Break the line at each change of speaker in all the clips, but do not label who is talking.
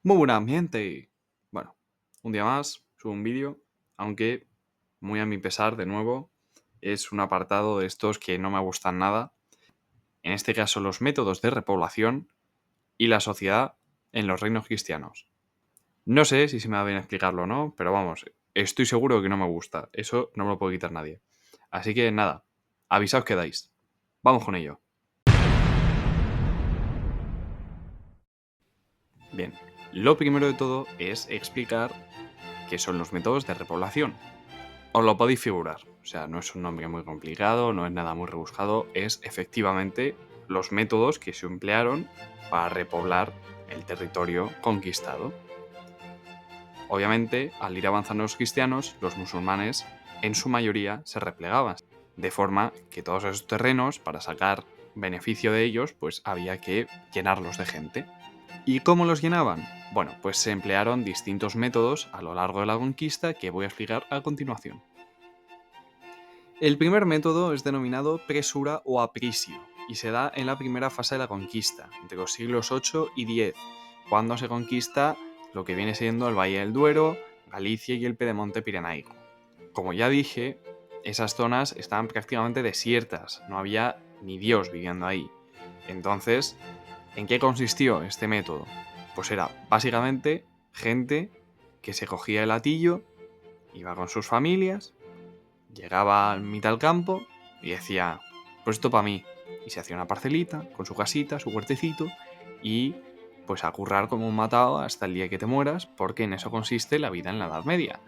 Muy buen ambiente. Bueno, un día más, subo un vídeo, aunque muy a mi pesar, de nuevo, es un apartado de estos que no me gustan nada. En este caso, los métodos de repoblación y la sociedad en los reinos cristianos. No sé si se me va bien explicarlo o no, pero vamos, estoy seguro que no me gusta. Eso no me lo puede quitar nadie. Así que nada, avisaos que dais. Vamos con ello. Bien, lo primero de todo es explicar qué son los métodos de repoblación. Os lo podéis figurar. O sea, no es un nombre muy complicado, no es nada muy rebuscado, es efectivamente los métodos que se emplearon para repoblar el territorio conquistado. Obviamente, al ir avanzando los cristianos, los musulmanes en su mayoría se replegaban, de forma que todos esos terrenos, para sacar beneficio de ellos, pues había que llenarlos de gente. ¿Y cómo los llenaban? Bueno, pues se emplearon distintos métodos a lo largo de la conquista que voy a explicar a continuación. El primer método es denominado presura o aprisio y se da en la primera fase de la conquista, entre los siglos 8 y 10, cuando se conquista lo que viene siendo el Valle del Duero, Galicia y el Pedemonte Pirenaico. Como ya dije, esas zonas estaban prácticamente desiertas, no había ni Dios viviendo ahí. Entonces, ¿en qué consistió este método? Pues era básicamente gente que se cogía el hatillo, iba con sus familias, llegaba a mitad del campo y decía, pues esto para mí. Y se hacía una parcelita con su casita, su huertecito y pues a currar como un matado hasta el día que te mueras, porque en eso consiste la vida en la Edad Media,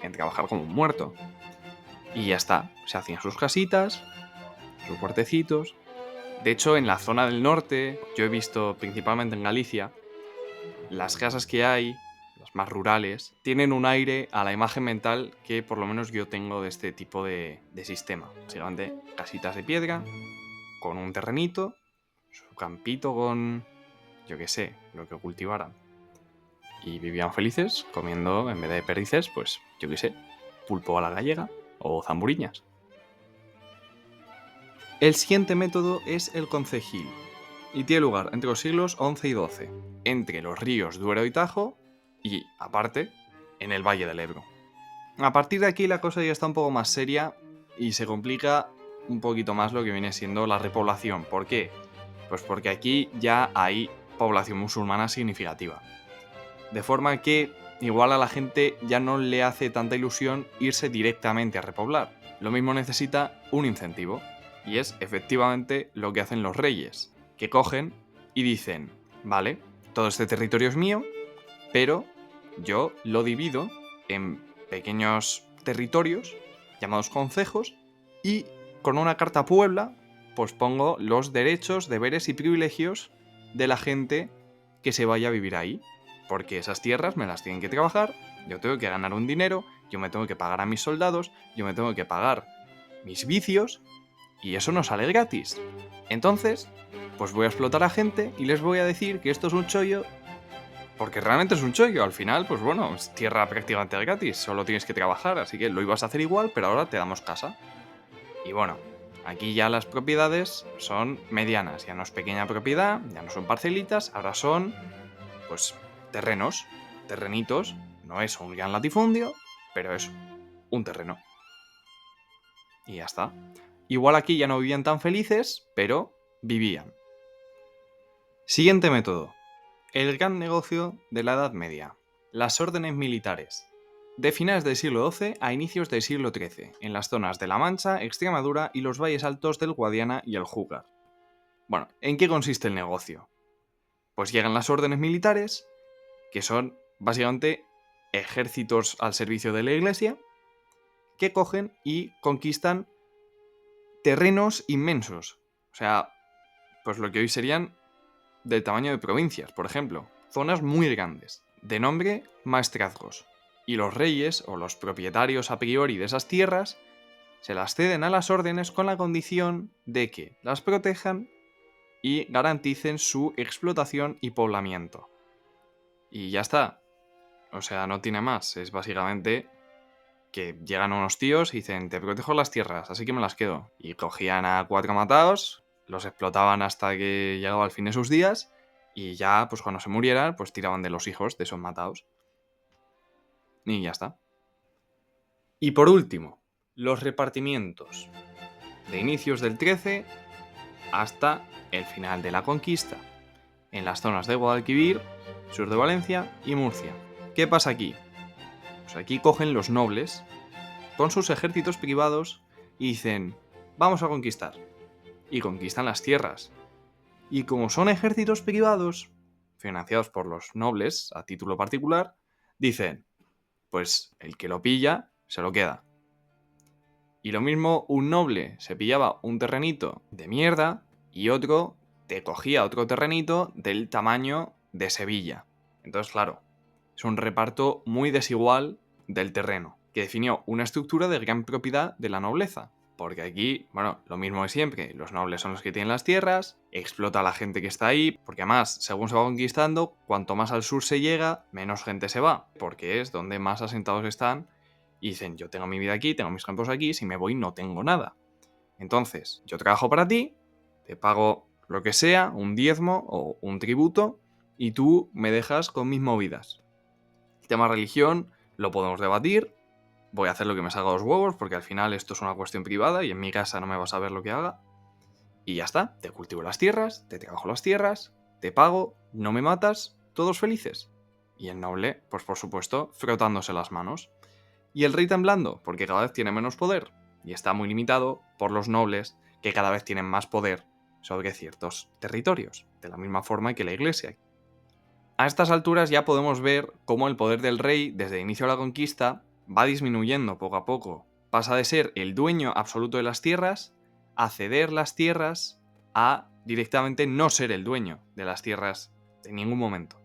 en trabajar como un muerto. Y ya está, se hacían sus casitas, sus huertecitos. De hecho, en la zona del norte, yo he visto principalmente en Galicia, las casas que hay, las más rurales, tienen un aire a la imagen mental que por lo menos yo tengo de este tipo de sistema. Básicamente, casitas de piedra, con un terrenito, su campito con, yo qué sé, lo que cultivaran. Y vivían felices comiendo, en vez de perdices, pues, yo qué sé, pulpo a la gallega o zamburiñas. El siguiente método es el concejil y tiene lugar entre los siglos XI y XII, entre los ríos Duero y Tajo y, aparte, en el Valle del Ebro. A partir de aquí la cosa ya está un poco más seria y se complica un poquito más lo que viene siendo la repoblación. ¿Por qué? Pues porque aquí ya hay población musulmana significativa. De forma que igual a la gente ya no le hace tanta ilusión irse directamente a repoblar. Lo mismo necesita un incentivo. Y es efectivamente lo que hacen los reyes, que cogen y dicen, vale, todo este territorio es mío, pero yo lo divido en pequeños territorios llamados concejos y con una carta puebla pues pongo los derechos, deberes y privilegios de la gente que se vaya a vivir ahí. Porque esas tierras me las tienen que trabajar, yo tengo que ganar un dinero, yo me tengo que pagar a mis soldados, yo me tengo que pagar mis vicios y eso no sale gratis. Entonces, pues voy a explotar a gente y les voy a decir que esto es un chollo porque realmente es un chollo. Al final, pues bueno, es tierra prácticamente gratis, solo tienes que trabajar, así que lo ibas a hacer igual, pero ahora te damos casa. Y bueno, aquí ya las propiedades son medianas, ya no es pequeña propiedad, ya no son parcelitas, ahora son, pues, terrenos, terrenitos, no es un gran latifundio, pero es un terreno. Y ya está. Igual aquí ya no vivían tan felices, pero vivían. Siguiente método. El gran negocio de la Edad Media. Las órdenes militares. De finales del siglo XII a inicios del siglo XIII, en las zonas de La Mancha, Extremadura y los valles altos del Guadiana y el Júcar. Bueno, ¿en qué consiste el negocio? Pues llegan las órdenes militares, que son básicamente ejércitos al servicio de la iglesia, que cogen y conquistan terrenos inmensos. O sea, pues lo que hoy serían del tamaño de provincias, por ejemplo. Zonas muy grandes, de nombre maestrazgos. Y los reyes o los propietarios a priori de esas tierras se las ceden a las órdenes con la condición de que las protejan y garanticen su explotación y poblamiento. Y ya está. O sea, no tiene más. Es básicamente que llegan unos tíos y dicen, te protejo las tierras, así que me las quedo. Y cogían a 4 mataos, los explotaban hasta que llegaba el fin de sus días Y ya, pues cuando se murieran, pues tiraban de los hijos de esos matados. Y ya está. Y por último, los repartimientos de inicios del 13 hasta el final de la conquista, en las zonas de Guadalquivir, sur de Valencia y Murcia. ¿Qué pasa aquí? Pues aquí cogen los nobles con sus ejércitos privados y dicen, vamos a conquistar. Y conquistan las tierras. Y como son ejércitos privados, financiados por los nobles a título particular, dicen, pues el que lo pilla se lo queda. Y lo mismo, un noble se pillaba un terrenito de mierda y otro te cogía otro terrenito del tamaño de Sevilla. Entonces, claro, es un reparto muy desigual del terreno, que definió una estructura de gran propiedad de la nobleza. Porque aquí, bueno, lo mismo de siempre, los nobles son los que tienen las tierras, explota a la gente que está ahí, porque además, según se va conquistando, cuanto más al sur se llega, menos gente se va, porque es donde más asentados están y dicen, yo tengo mi vida aquí, tengo mis campos aquí, si me voy no tengo nada. Entonces, yo trabajo para ti, te pago lo que sea, un diezmo o un tributo, y tú me dejas con mis movidas. El tema religión lo podemos debatir, voy a hacer lo que me salga a los huevos, porque al final esto es una cuestión privada y en mi casa no me vas a ver lo que haga. Y ya está, te cultivo las tierras, te trabajo las tierras, te pago, no me matas, todos felices. Y el noble, pues por supuesto, frotándose las manos. Y el rey temblando, porque cada vez tiene menos poder, y está muy limitado por los nobles, que cada vez tienen más poder sobre ciertos territorios, de la misma forma que la iglesia. A estas alturas ya podemos ver cómo el poder del rey, desde el inicio de la conquista, va disminuyendo poco a poco. Pasa de ser el dueño absoluto de las tierras a ceder las tierras a directamente no ser el dueño de las tierras en ningún momento.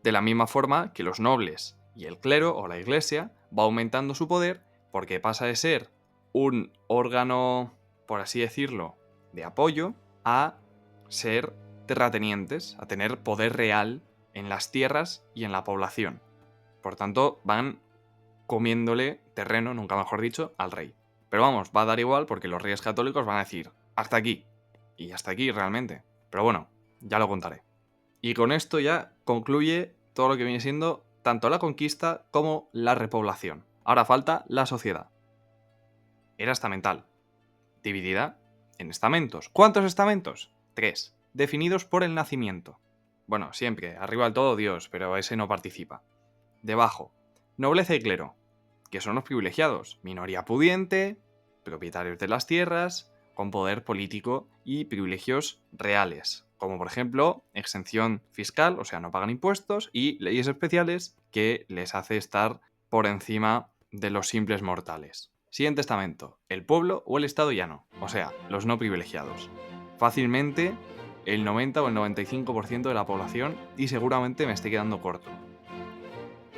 De la misma forma que los nobles y el clero o la iglesia va aumentando su poder porque pasa de ser un órgano, por así decirlo, de apoyo a ser terratenientes, a tener poder real en las tierras y en la población. Por tanto, van comiéndole terreno, nunca mejor dicho, al rey. Pero vamos, va a dar igual porque los reyes católicos van a decir, hasta aquí. Y hasta aquí realmente. Pero bueno, ya lo contaré. Y con esto ya concluye todo lo que viene siendo tanto la conquista como la repoblación. Ahora falta la sociedad. Era estamental, dividida en estamentos. ¿Cuántos estamentos? 3, definidos por el nacimiento. Bueno, siempre, arriba del todo Dios, pero ese no participa. Debajo, nobleza y clero, que son los privilegiados, minoría pudiente, propietarios de las tierras, con poder político y privilegios reales, como por ejemplo exención fiscal, o sea, no pagan impuestos, y leyes especiales que les hace estar por encima de los simples mortales. Siguiente estamento, el pueblo o el estado llano, o sea, los no privilegiados. Fácilmente el 90 o el 95% de la población y seguramente me esté quedando corto.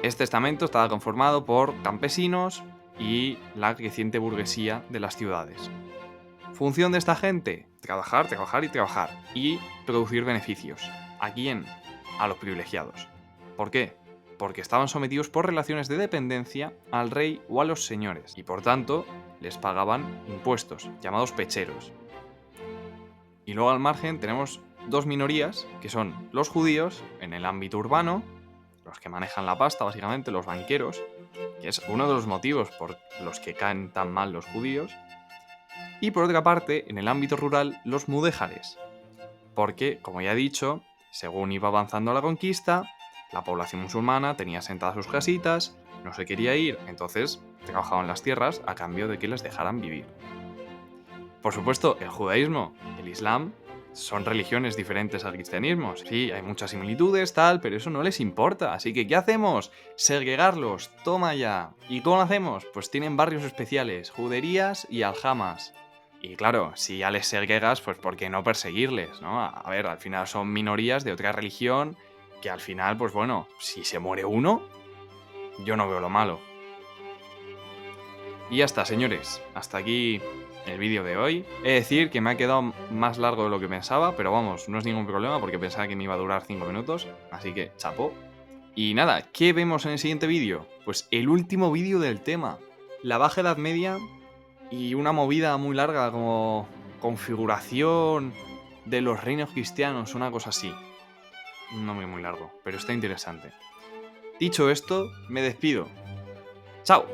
Este estamento estaba conformado por campesinos y la creciente burguesía de las ciudades. Función de esta gente, trabajar, trabajar y trabajar y producir beneficios. ¿A quién? A los privilegiados. ¿Por qué? Porque estaban sometidos por relaciones de dependencia al rey o a los señores y por tanto les pagaban impuestos, llamados pecheros. Y luego al margen tenemos dos minorías, que son los judíos en el ámbito urbano, los que manejan la pasta básicamente, los banqueros, que es uno de los motivos por los que caen tan mal los judíos, y por otra parte, en el ámbito rural, los mudéjares, porque, como ya he dicho, según iba avanzando la conquista, la población musulmana tenía asentadas sus casitas, no se quería ir, entonces trabajaban las tierras a cambio de que les dejaran vivir. Por supuesto, el judaísmo y el islam son religiones diferentes al cristianismo. Sí, hay muchas similitudes, tal, pero eso no les importa. Así que, ¿qué hacemos? Segregarlos, toma ya. ¿Y cómo lo hacemos? Pues tienen barrios especiales, juderías y aljamas. Y claro, si ya les segregas, pues ¿por qué no perseguirles, no? A ver, al final son minorías de otra religión que al final, pues bueno, si se muere uno, yo no veo lo malo. Y ya está, señores. Hasta aquí el vídeo de hoy. He de decir que me ha quedado más largo de lo que pensaba, pero vamos, no es ningún problema porque pensaba que me iba a durar 5 minutos, así que chapó. Y nada, ¿qué vemos en el siguiente vídeo? Pues el último vídeo del tema, la Baja Edad Media y una movida muy larga como configuración de los reinos cristianos, una cosa así. un nombre muy largo, pero está interesante. Dicho esto, me despido. ¡Chao!